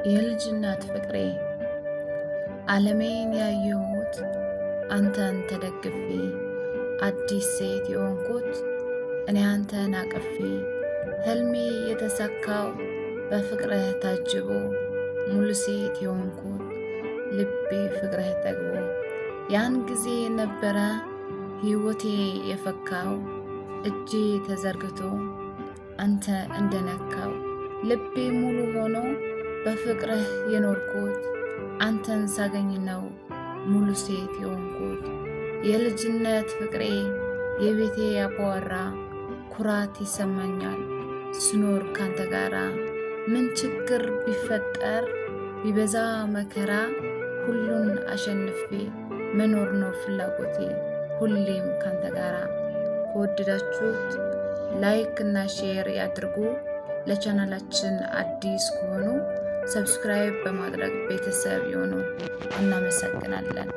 የልጅነት ፍቅሬ ዓለሜን ያየሁት አንተን ተደግፌ አዲስ ሴት የሆንኩት እኔ አንተን አቅፌ ህልሜ የተሳካው በፍቅርህ ታጅቦ ሙሉ ሴት የሆንኩት ልቤ ፍቅርህ ጠግቦ ያን ጊዜ ነበረ ሕይወቴ የፈካው እጄ ተዘርግቶ አንተ እንደነካው ልቤ ሙሉ ሆኖ በፍቅርህ የኖርኩት አንተን ሳገኝ ነው ሙሉ ሴት የሆንኩት። የልጅነት ፍቅሬ የቤቴ አባወራ ኩራት ይሰማኛል ስኖር ካንተ ጋራ። ምን ችግር ቢፈጠር ቢበዛ መከራ ሁሉን አሸንፌ መኖር ነው ፍላጎቴ ሁሌም ካንተ ጋራ። ከወደዳችሁት ላይክ እና ሼር ያድርጉ። ለቻናላችን አዲስ ከሆኑ ሰብስክራይብ በማድረግ ቤተሰብ ይሁኑ። እናመሰግናለን።